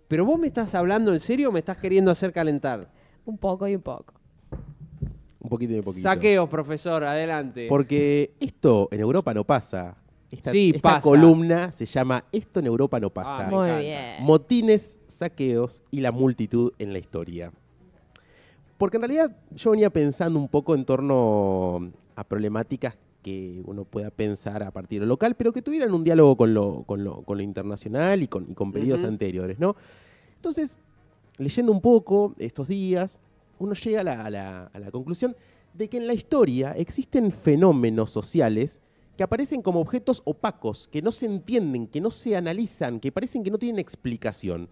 ¿Pero vos me estás hablando en serio o me estás queriendo hacer calentar? Un poco y un poco. Un poquito y un poquito. Saqueos, profesor, adelante. Porque esto en Europa no pasa. Sí, Esta pasa. columna se llama Esto en Europa no pasa. Me Muy encanta. bien. Motines, saqueos y la multitud en la historia. Porque en realidad yo venía pensando un poco en torno a problemáticas que uno pueda pensar a partir de lo local, pero que tuvieran un diálogo con lo internacional y con periodos Ujú. anteriores, ¿no? Entonces, leyendo un poco estos días, uno llega a la conclusión de que en la historia existen fenómenos sociales que aparecen como objetos opacos, que no se entienden, que no se analizan, que parecen que no tienen explicación.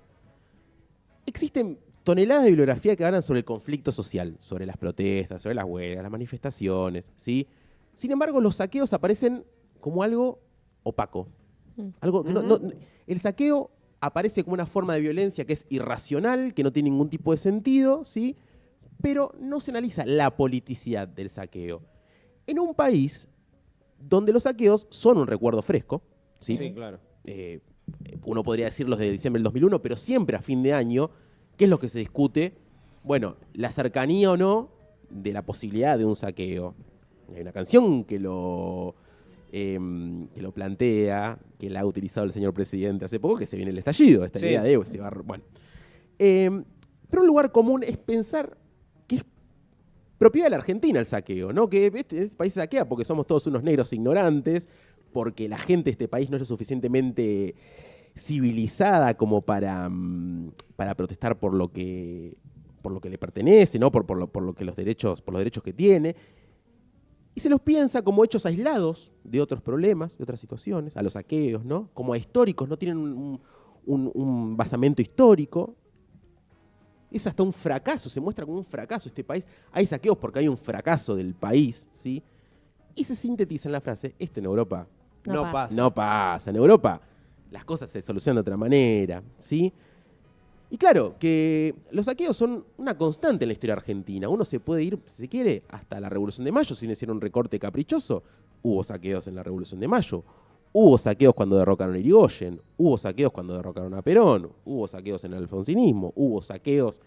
Existen toneladas de bibliografía que hablan sobre el conflicto social, sobre las protestas, sobre las huelgas, las manifestaciones, ¿sí? Sin embargo, los saqueos aparecen como algo opaco. Algo que el saqueo aparece como una forma de violencia que es irracional, que no tiene ningún tipo de sentido, ¿sí? Pero no se analiza la politicidad del saqueo. En un país donde los saqueos son un recuerdo fresco, ¿sí? Sí, claro. Uno podría decirlos de diciembre del 2001, pero siempre a fin de año, ¿qué es lo que se discute? Bueno, la cercanía o no de la posibilidad de un saqueo. Hay una canción que lo plantea, que la ha utilizado el señor presidente hace poco, que se viene el estallido, esta Sí. idea de bueno. Pero un lugar común es pensar que es propiedad de la Argentina el saqueo, ¿no? Que este país saquea porque somos todos unos negros ignorantes, porque la gente de este país no es lo suficientemente civilizada como para protestar por lo que le pertenece, ¿no? Por los derechos que tiene. Y se los piensa como hechos aislados de otros problemas, de otras situaciones, a los saqueos, ¿no? Como históricos, no tienen un basamento histórico. Es hasta un fracaso, se muestra como un fracaso este país. Hay saqueos porque hay un fracaso del país, ¿sí? Y se sintetiza en la frase, esto en Europa No pasa. no pasa. En Europa las cosas se solucionan de otra manera, ¿sí? Y claro, que los saqueos son una constante en la historia argentina. Uno se puede ir, si se quiere, hasta la Revolución de Mayo, si uno hiciera un recorte caprichoso. Hubo saqueos en la Revolución de Mayo. Hubo saqueos cuando derrocaron a Irigoyen. Hubo saqueos cuando derrocaron a Perón. Hubo saqueos en el alfonsinismo. Hubo saqueos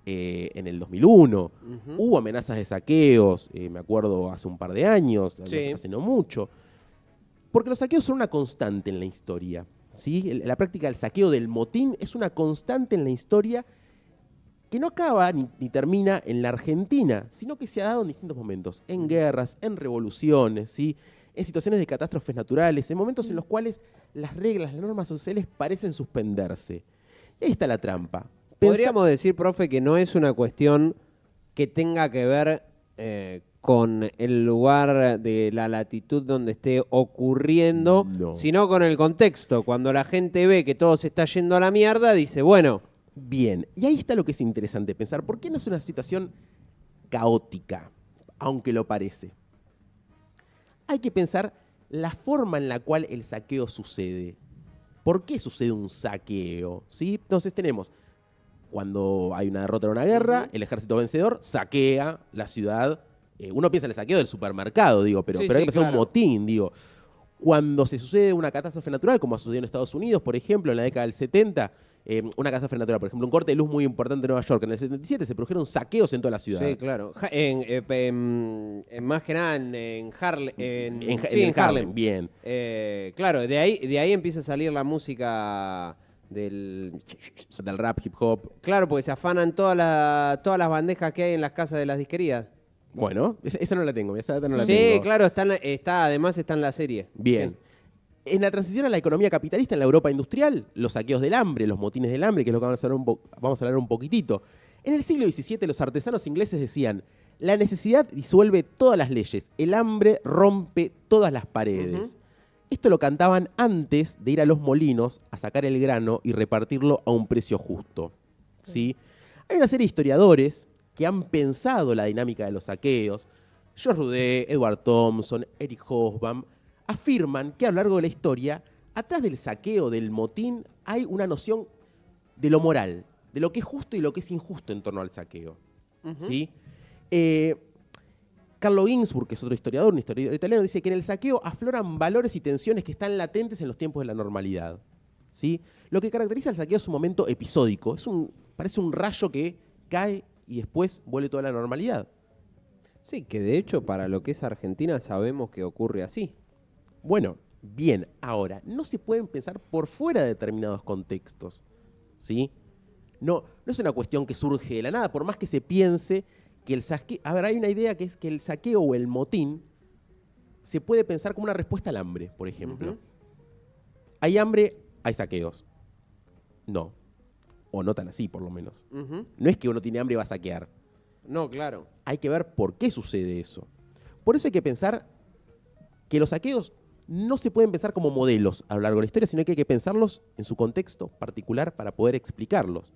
en el 2001. Hubo amenazas de saqueos, me acuerdo, hace un par de años, Sí. hace no mucho. Porque los saqueos son una constante en la historia. ¿Sí? La práctica del saqueo del motín es una constante en la historia que no acaba ni termina en la Argentina, sino que se ha dado en distintos momentos, en guerras, en revoluciones, ¿sí? En situaciones de catástrofes naturales, en momentos en los cuales las reglas, las normas sociales parecen suspenderse. Y ahí está la trampa. Podríamos decir, profe, que no es una cuestión que tenga que ver con el lugar de la latitud donde esté ocurriendo, No. sino con el contexto. Cuando la gente ve que todo se está yendo a la mierda, dice, bueno, Bien, y ahí está lo que es interesante pensar. ¿Por qué no es una situación caótica, aunque lo parece? Hay que pensar la forma en la cual el saqueo sucede. ¿Por qué sucede un saqueo? ¿Sí? Entonces tenemos, cuando hay una derrota en una guerra, el ejército vencedor saquea la ciudad. Uno piensa en el saqueo del supermercado, digo, pero Sí, hay que sí, pensar en un claro. motín, digo. Cuando se sucede una catástrofe natural, como ha sucedido en Estados Unidos, por ejemplo, en la década del 70, una catástrofe natural, por ejemplo, un corte de luz muy importante en Nueva York, en el 77 se produjeron saqueos en toda la ciudad. sí, claro. Más que nada en Harlem. En Sí, el Harlem, bien. Claro, de ahí empieza a salir la música del Rap, hip hop. Claro, porque se afanan todas las bandejas que hay en las casas de las disquerías. Bueno, esa no la tengo, esa data no la Sí, tengo. claro, además está en la serie. Bien. En la transición a la economía capitalista en la Europa industrial, los saqueos del hambre, los motines del hambre, que es lo que vamos a hablar un poquitito. En el siglo XVII los artesanos ingleses decían, la necesidad disuelve todas las leyes, el hambre rompe todas las paredes. Esto lo cantaban antes de ir a los molinos a sacar el grano y repartirlo a un precio justo. ¿Sí? Hay una serie de historiadores que han pensado la dinámica de los saqueos. George Rudé, Edward Thompson, Eric Hobsbawm, afirman que a lo largo de la historia, atrás del saqueo, del motín, hay una noción de lo moral, de lo que es justo y lo que es injusto en torno al saqueo. ¿Sí? Carlo Ginzburg, que es otro historiador, un historiador italiano, dice que en el saqueo afloran valores y tensiones que están latentes en los tiempos de la normalidad. ¿sí? Lo que caracteriza al saqueo es un momento episódico. Parece un rayo que cae y después vuelve toda la normalidad. Sí, que de hecho para lo que es Argentina sabemos que ocurre así. Bueno, bien, ahora, no se pueden pensar por fuera de determinados contextos, ¿sí? No es una cuestión que surge de la nada, por más que se piense que el saqueo... A ver, hay una idea que es que el saqueo o el motín se puede pensar como una respuesta al hambre, por ejemplo. Ujú. Hay hambre, hay saqueos. No. O no tan así, por lo menos. Ujú. No es que uno tiene hambre y va a saquear. No, claro. Hay que ver por qué sucede eso. Por eso hay que pensar que los saqueos no se pueden pensar como modelos a lo largo de la historia, sino que hay que pensarlos en su contexto particular para poder explicarlos.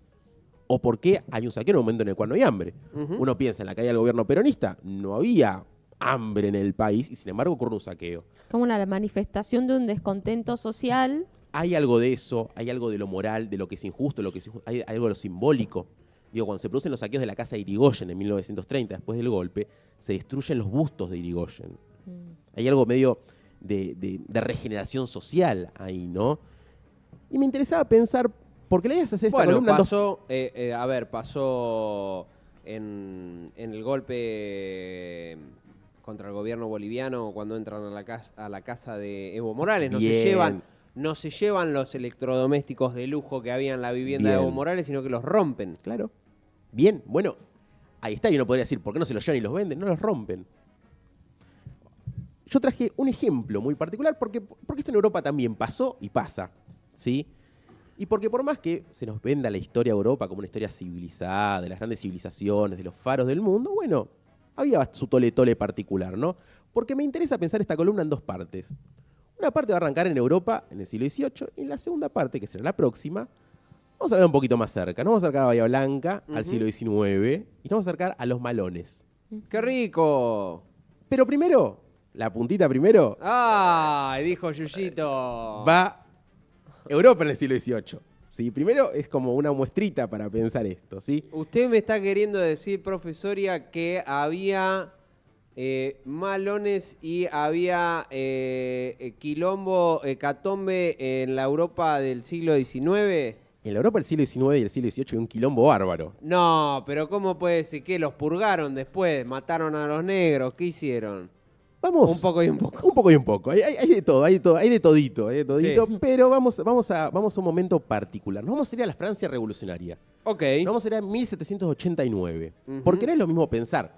O por qué hay un saqueo en un momento en el cual no hay hambre. Ujú. Uno piensa en la caída del gobierno peronista, no había hambre en el país y sin embargo ocurre un saqueo. Como una manifestación de un descontento social. Hay algo de eso, hay algo de lo moral, de lo que es injusto, hay algo de lo simbólico. Digo, cuando se producen los saqueos de la casa de Irigoyen en 1930, después del golpe, se destruyen los bustos de Irigoyen. Hay algo medio de regeneración social ahí, ¿no? Y me interesaba pensar, porque la idea es hacer esta Bueno, columna en dos... pasó en el golpe contra el gobierno boliviano cuando entran a la casa de Evo Morales. Bien. No se llevan los electrodomésticos de lujo que había en la vivienda de Bien. Evo Morales, sino que los rompen. Claro. Bien, bueno, ahí está, y uno podría decir, ¿por qué no se los llevan y los venden? No los rompen. Yo traje un ejemplo muy particular porque esto en Europa también pasó y pasa, ¿sí? Y porque por más que se nos venda la historia de Europa como una historia civilizada, de las grandes civilizaciones, de los faros del mundo, bueno, había su tole-tole particular, ¿no? Porque me interesa pensar esta columna en dos partes. Una parte va a arrancar en Europa en el siglo XVIII y en la segunda parte, que será la próxima, vamos a hablar un poquito más cerca. Nos vamos a acercar a Bahía Blanca, al siglo XIX, y nos vamos a acercar a los Malones. ¡Qué rico! Pero primero, la puntita primero, ¡Ay! Dijo Yuyito. va Europa en el siglo XVIII. ¿Sí? Primero es como una muestrita para pensar esto, ¿sí? Usted me está queriendo decir, profesoria, que había malones y había quilombo, catombe en la Europa del siglo XIX. En la Europa del siglo XIX y el siglo XVIII hay un quilombo bárbaro. No, pero ¿cómo puede ser que los purgaron después? ¿Mataron a los negros? ¿Qué hicieron? Vamos. Un poco y un poco. Un poco y un poco. Hay de todo, hay de todito, Sí. pero vamos a un momento particular. Nos vamos a ir a la Francia revolucionaria. Ok. Nos vamos a ir a 1789. Ujú. Porque no es lo mismo pensar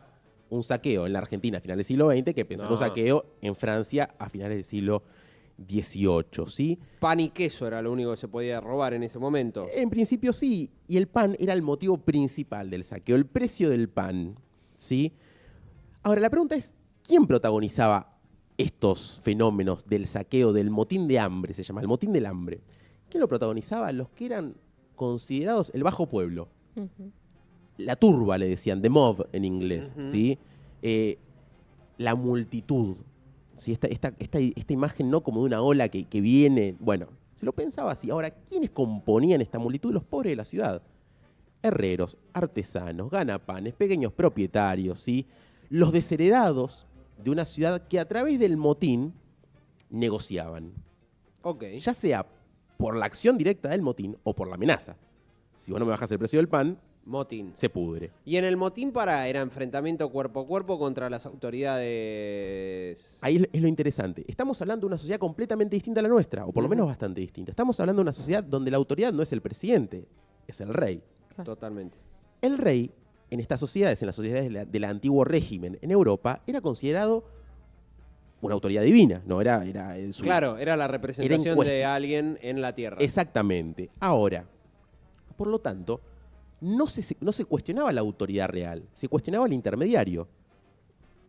un saqueo en la Argentina a finales del siglo XX que pensar No. un saqueo en Francia a finales del siglo XVIII, ¿sí? Pan y queso era lo único que se podía robar en ese momento. En principio sí, y el pan era el motivo principal del saqueo, el precio del pan, ¿sí? Ahora, la pregunta es, ¿quién protagonizaba estos fenómenos del saqueo, del motín de hambre, se llama, el motín del hambre? ¿Quién lo protagonizaba? Los que eran considerados el bajo pueblo. La turba, le decían, the mob en inglés, Ujú. ¿sí? La multitud, ¿sí? Esta imagen no como de una ola que viene, bueno, se lo pensaba así. Ahora, ¿quiénes componían esta multitud? Los pobres de la ciudad. Herreros, artesanos, ganapanes, pequeños propietarios, ¿sí? Los desheredados de una ciudad que a través del motín negociaban, Ok. ya sea por la acción directa del motín o por la amenaza. Si vos no me bajas el precio del pan, Motín. se pudre. Y en el motín era enfrentamiento cuerpo a cuerpo contra las autoridades. Ahí es lo interesante. Estamos hablando de una sociedad completamente distinta a la nuestra, o por lo Ujú. menos bastante distinta. Estamos hablando de una sociedad donde la autoridad no es el presidente, es el rey. Totalmente. El rey, en estas sociedades, en las sociedades del antiguo régimen en Europa, era considerado una autoridad divina, ¿no? Era su... Claro, era la representación cuestión. de alguien en la tierra. Exactamente. Ahora, por lo tanto, no se cuestionaba la autoridad real, se cuestionaba el intermediario.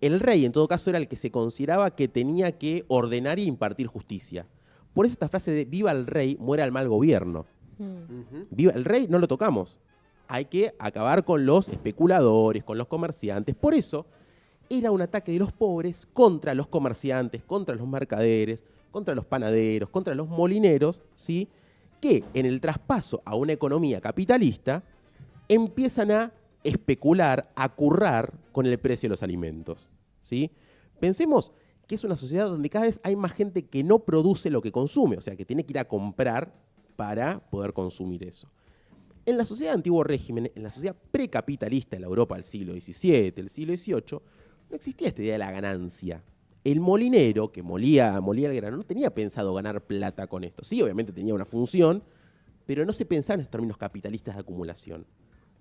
El rey, en todo caso, era el que se consideraba que tenía que ordenar y impartir justicia. Por eso esta frase de viva el rey, muera el mal gobierno. Ujú. Viva el rey, no lo tocamos. Hay que acabar con los especuladores, con los comerciantes. Por eso era un ataque de los pobres contra los comerciantes, contra los mercaderes, contra los panaderos, contra los molineros, ¿sí? Que en el traspaso a una economía capitalista empiezan a especular, a currar con el precio de los alimentos, ¿sí? Pensemos que es una sociedad donde cada vez hay más gente que no produce lo que consume, o sea, que tiene que ir a comprar para poder consumir eso. En la sociedad de antiguo régimen, en la sociedad precapitalista de la Europa del siglo XVII, el siglo XVIII, no existía esta idea de la ganancia. El molinero que molía el grano no tenía pensado ganar plata con esto. Sí, obviamente tenía una función, pero no se pensaba en estos términos capitalistas de acumulación.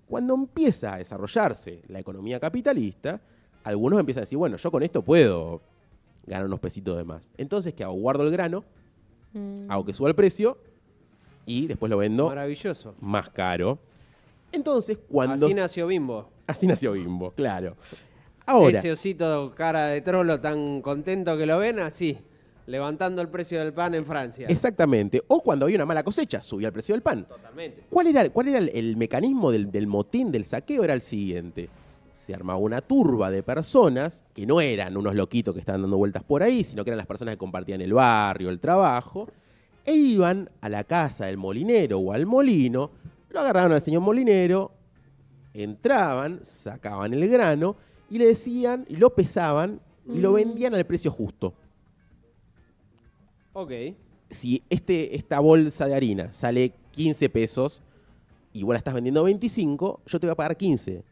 Cuando empieza a desarrollarse la economía capitalista, algunos empiezan a decir, bueno, yo con esto puedo ganar unos pesitos de más. Entonces, ¿qué hago? Guardo el grano, hago que suba el precio y después lo vendo Maravilloso. más caro. Entonces, cuando... Así nació Bimbo. Así nació Bimbo, claro. Ahora, Ese osito cara de trolo tan contento que lo ven, así, levantando el precio del pan en Francia. exactamente. O cuando había una mala cosecha, subía el precio del pan. Totalmente. ¿Cuál era el mecanismo del motín, del saqueo? Era el siguiente. Se armaba una turba de personas, que no eran unos loquitos que estaban dando vueltas por ahí, sino que eran las personas que compartían el barrio, el trabajo, e iban a la casa del molinero o al molino, lo agarraban al señor molinero, entraban, sacaban el grano y le decían, y lo pesaban y lo vendían al precio justo. Ok. Si esta bolsa de harina sale 15 pesos y vos la estás vendiendo 25, yo te voy a pagar 15.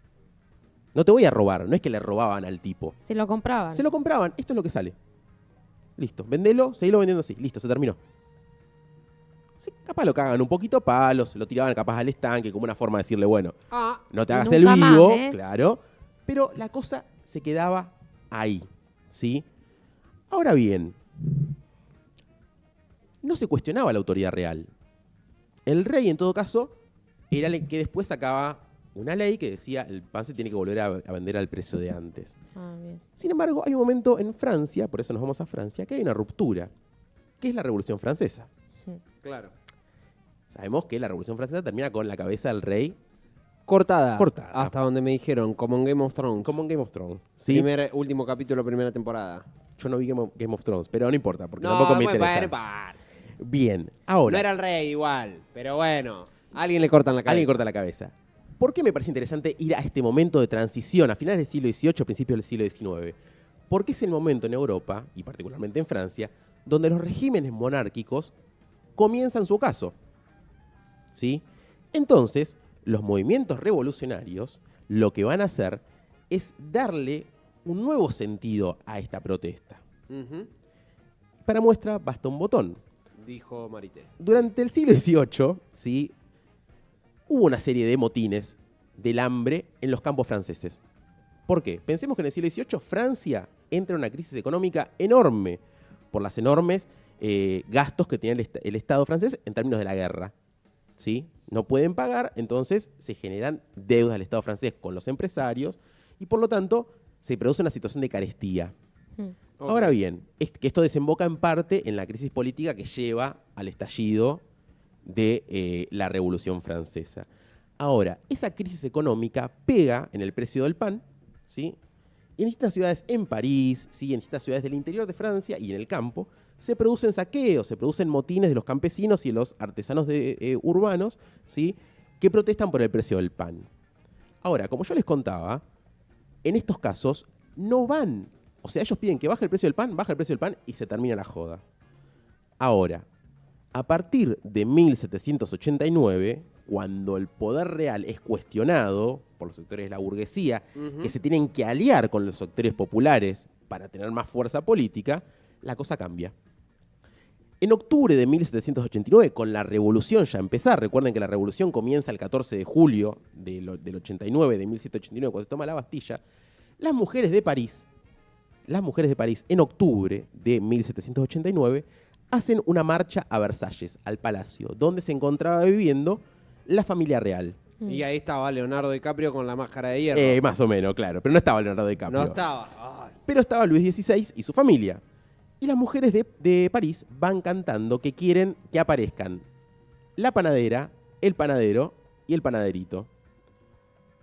No te voy a robar, no es que le robaban al tipo. Se lo compraban. Se lo compraban, esto es lo que sale. Listo, vendelo, seguilo vendiendo así. Listo, se terminó. Sí, capaz lo cagan un poquito palos, lo tiraban capaz al estanque como una forma de decirle, bueno, no te Y hagas el nunca más, vivo, ¿eh? claro. Pero la cosa se quedaba ahí, ¿sí? Ahora bien, no se cuestionaba la autoridad real. El rey, en todo caso, era el que después sacaba una ley que decía el pan se tiene que volver a vender al precio de antes. Ah, bien. Sin embargo, hay un momento en Francia, por eso nos vamos a Francia, que hay una ruptura, que es la Revolución Francesa. Claro. Sabemos que la Revolución Francesa termina con la cabeza del rey, Cortada. Cortada. Hasta donde me dijeron, como en Game of Thrones. como en Game of Thrones. ¿Sí? Último capítulo, primera temporada. Yo no vi Game of Thrones, pero no importa, porque tampoco me interesa. Bien, ahora, No era el rey igual, pero bueno. A alguien le cortan la cabeza. alguien corta la cabeza. ¿Por qué me parece interesante ir a este momento de transición, a finales del siglo XVIII, principios del siglo XIX? Porque es el momento en Europa, y particularmente en Francia, donde los regímenes monárquicos comienzan su ocaso. ¿Sí? Entonces, los movimientos revolucionarios lo que van a hacer es darle un nuevo sentido a esta protesta. Ujú, Para muestra, basta un botón. dijo Marité. Durante el siglo XVIII, ¿sí?, hubo una serie de motines del hambre en los campos franceses. ¿Por qué? Pensemos que en el siglo XVIII Francia entra en una crisis económica enorme por los enormes gastos que tenía el Estado francés en términos de la guerra. ¿Sí? No pueden pagar, entonces se generan deudas del Estado francés con los empresarios y por lo tanto se produce una situación de carestía. Ok. Ahora bien, es que esto desemboca en parte en la crisis política que lleva al estallido de la Revolución Francesa. Ahora, esa crisis económica pega en el precio del pan, ¿sí? Y en distintas ciudades, en París, ¿sí?, en distintas ciudades del interior de Francia y en el campo, se producen saqueos, se producen motines de los campesinos y de los artesanos urbanos, ¿sí?, que protestan por el precio del pan. Ahora, como yo les contaba, en estos casos no van, o sea, ellos piden que baje el precio del pan, baja el precio del pan y se termina la joda. Ahora, a partir de 1789, cuando el poder real es cuestionado por los sectores de la burguesía, Ujú. que se tienen que aliar con los sectores populares para tener más fuerza política, la cosa cambia. En octubre de 1789, con la revolución ya empezar, recuerden que la revolución comienza el 14 de julio del 89, de 1789, cuando se toma la Bastilla, las mujeres de París, en octubre de 1789, hacen una marcha a Versalles, al palacio, donde se encontraba viviendo la familia real. Y ahí estaba Leonardo DiCaprio con la máscara de hierro. Más o menos, claro, pero no estaba Leonardo DiCaprio. No estaba. Ay. Pero estaba Luis XVI y su familia. Y las mujeres de París van cantando que quieren que aparezcan la panadera, el panadero y el panaderito.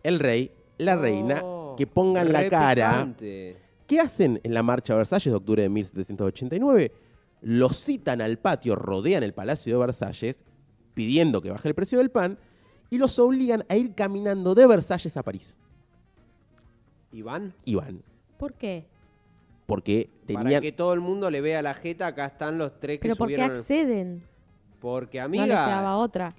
El rey, la reina, que pongan la re cara. picante. ¿Qué hacen en la marcha a Versalles de octubre de 1789? Los citan al patio, rodean el palacio de Versalles, pidiendo que baje el precio del pan, y los obligan a ir caminando de Versalles a París. ¿Iván? Y van, ¿Por qué? porque Para tenían... que todo el mundo le vea la jeta, acá están los tres que ¿Pero por qué subieron. acceden? Porque, No les amiga... quedaba otra.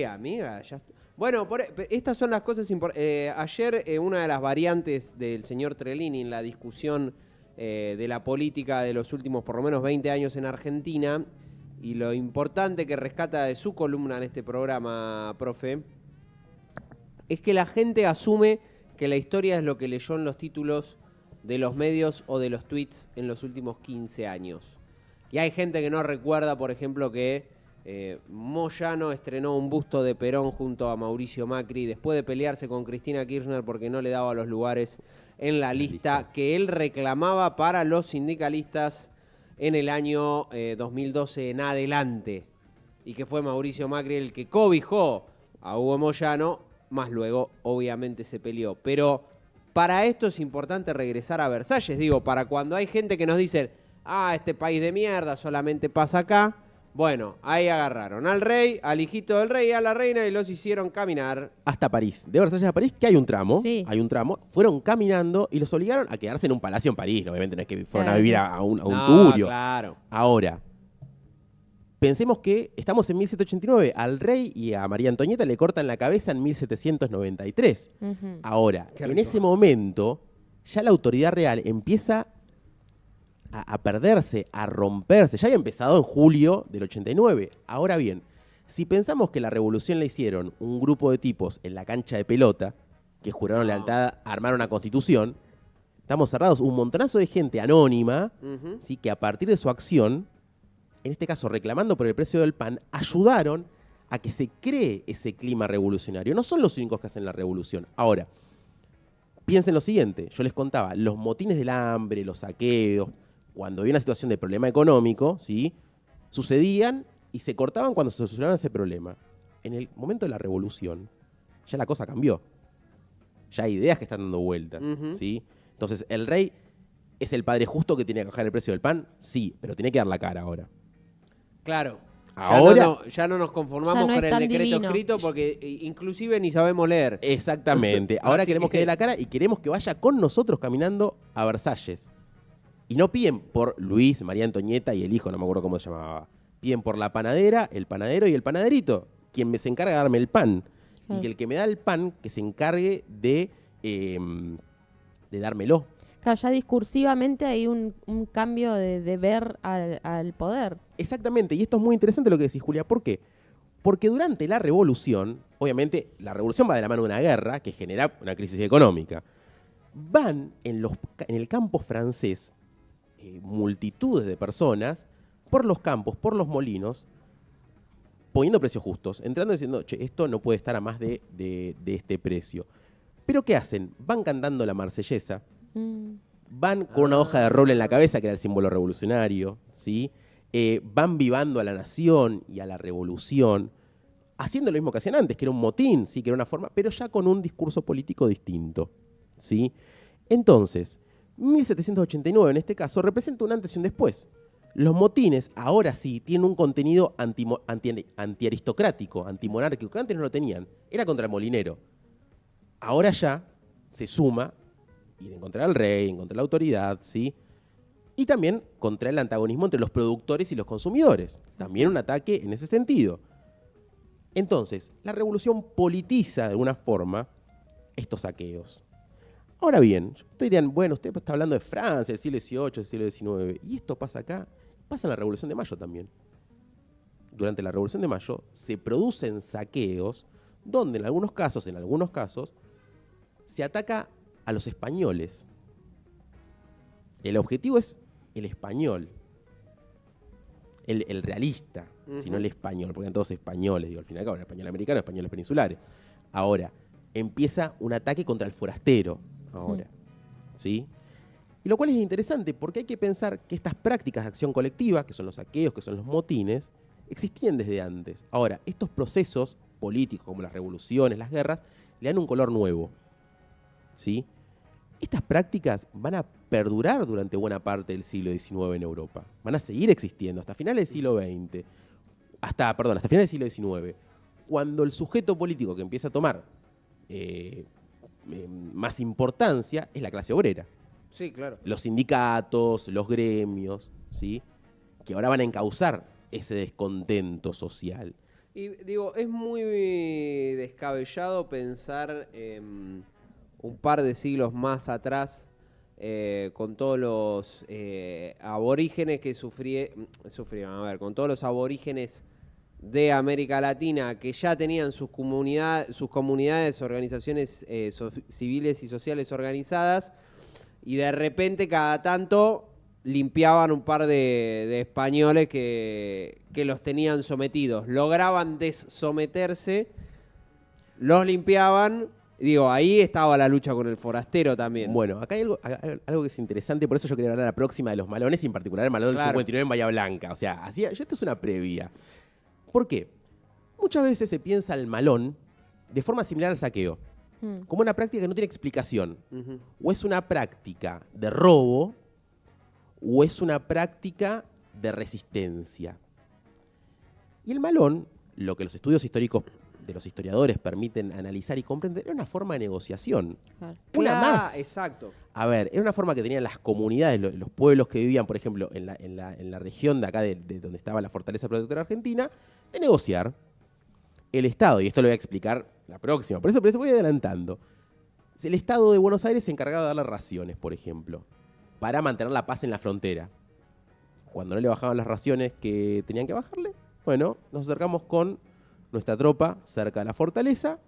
amiga, ya... Bueno, estas son las cosas importantes. Ayer una de las variantes del señor Trelini en la discusión de la política de los últimos por lo menos 20 años en Argentina, y lo importante que rescata de su columna en este programa, profe, es que la gente asume que la historia es lo que leyó en los títulos de los medios o de los tweets en los últimos 15 años. Y hay gente que no recuerda, por ejemplo, que Moyano estrenó un busto de Perón junto a Mauricio Macri después de pelearse con Cristina Kirchner porque no le daba los lugares en la lista que él reclamaba para los sindicalistas en el año 2012 en adelante, y que fue Mauricio Macri el que cobijó a Hugo Moyano, más luego obviamente se peleó. Pero para esto es importante regresar a Versalles, digo, para cuando hay gente que nos dice, este país de mierda solamente pasa acá. Bueno, ahí agarraron al rey, al hijito del rey y a la reina y los hicieron caminar. Hasta París. De Versalles a París, que hay un tramo. Sí. Hay un tramo. Fueron caminando y los obligaron a quedarse en un palacio en París. Obviamente no es que fueron a vivir a un tugurio. Claro. Ahora, pensemos que estamos en 1789. Al rey y a María Antonieta le cortan la cabeza en 1793. Ahora, en ese momento, ya la autoridad real empieza a perderse, a romperse. Ya había empezado en julio del 89. Ahora bien, si pensamos que la revolución la hicieron un grupo de tipos en la cancha de pelota, que juraron lealtad a armar una constitución, estamos cerrados. Un montonazo de gente anónima, ¿sí? Que a partir de su acción, en este caso reclamando por el precio del pan, ayudaron a que se cree ese clima revolucionario. No son los únicos que hacen la revolución. Ahora, piensen lo siguiente. Yo les contaba, los motines del hambre, los saqueos, cuando había una situación de problema económico, ¿sí? Sucedían y se cortaban cuando se solucionaba ese problema. En el momento de la revolución, ya la cosa cambió. Ya hay ideas que están dando vueltas, ¿sí? Entonces, ¿el rey es el padre justo que tiene que bajar el precio del pan? Sí, pero tiene que dar la cara ahora. Claro. Ahora Ya no nos conformamos no con es el tan decreto divino. escrito porque inclusive ni sabemos leer. Exactamente. Ahora queremos que dé la cara y queremos que vaya con nosotros caminando a Versalles. Y no piden por Luis, María Antonieta y el hijo, no me acuerdo cómo se llamaba. Piden por la panadera, el panadero y el panaderito, quien se encarga de darme el pan. Y que el que me da el pan, que se encargue de dármelo. Claro, ya discursivamente hay un cambio de ver al poder. Exactamente, y esto es muy interesante lo que decís, Julia. ¿Por qué? Porque durante la revolución, obviamente, la revolución va de la mano de una guerra que genera una crisis económica. Van en el campo francés multitudes de personas por los campos, por los molinos, poniendo precios justos, entrando diciendo, che, esto no puede estar a más de este precio. Pero ¿qué hacen? Van cantando la marsellesa, van con una hoja de roble en la cabeza, que era el símbolo revolucionario, ¿sí? Van vivando a la nación y a la revolución, haciendo lo mismo que hacían antes, que era un motín, sí, que era una forma, pero ya con un discurso político distinto, ¿sí? Entonces, 1789 en este caso representa un antes y un después. Los motines ahora sí tienen un contenido antiaristocrático, antimonárquico, que antes no lo tenían. Era contra el molinero. Ahora ya se suma ir en contra del rey, en contra de la autoridad, ¿sí? Y también contra el antagonismo entre los productores y los consumidores. También un ataque en ese sentido. Entonces, la revolución politiza de alguna forma estos saqueos. Ahora bien, ustedes dirían, bueno, usted está hablando de Francia, del siglo XVIII, del siglo XIX, y esto pasa acá, pasa en la Revolución de Mayo también. Durante la Revolución de Mayo se producen saqueos donde en algunos casos, se ataca a los españoles. El objetivo es el español, el realista, sino el español, porque eran todos españoles, digo, al fin y al cabo, el español americano, españoles peninsulares. Ahora, empieza un ataque contra el forastero, ahora, ¿sí? Y lo cual es interesante porque hay que pensar que estas prácticas de acción colectiva, que son los saqueos, que son los motines, existían desde antes. Ahora, estos procesos políticos, como las revoluciones, las guerras, le dan un color nuevo, ¿sí? Estas prácticas van a perdurar durante buena parte del siglo XIX en Europa. Van a seguir existiendo hasta finales del siglo XX, hasta finales del siglo XIX, cuando el sujeto político que empieza a tomar más importancia es la clase obrera. Sí, claro. Los sindicatos, los gremios, ¿sí? Que ahora van a encauzar ese descontento social. Y digo, es muy descabellado pensar un par de siglos más atrás con todos los aborígenes que sufrieron, a ver, con todos los aborígenes de América Latina que ya tenían sus comunidades, organizaciones civiles y sociales organizadas, y de repente cada tanto limpiaban un par de españoles que los tenían sometidos. Lograban dessometerse, los limpiaban. Digo, ahí estaba la lucha con el forastero también. Bueno, acá hay algo que es interesante, por eso yo quería hablar la próxima de los malones, y en particular el malón del 59 en Bahía Blanca. O sea, esto es una previa. ¿Por qué? Muchas veces se piensa el malón de forma similar al saqueo, como una práctica que no tiene explicación. O es una práctica de robo, o es una práctica de resistencia. Y el malón, lo que los estudios históricos de los historiadores permiten analizar y comprender, era una forma de negociación. Una más. Exacto. A ver, era una forma que tenían las comunidades, los pueblos que vivían, por ejemplo, en la región de acá, de donde estaba la Fortaleza Protectora Argentina, de negociar. El Estado, y esto lo voy a explicar la próxima, por eso voy adelantando. El Estado de Buenos Aires se encargaba de darle raciones, por ejemplo, para mantener la paz en la frontera. Cuando no le bajaban las raciones que tenían que bajarle, bueno, nos acercamos con nuestra tropa cerca de la fortaleza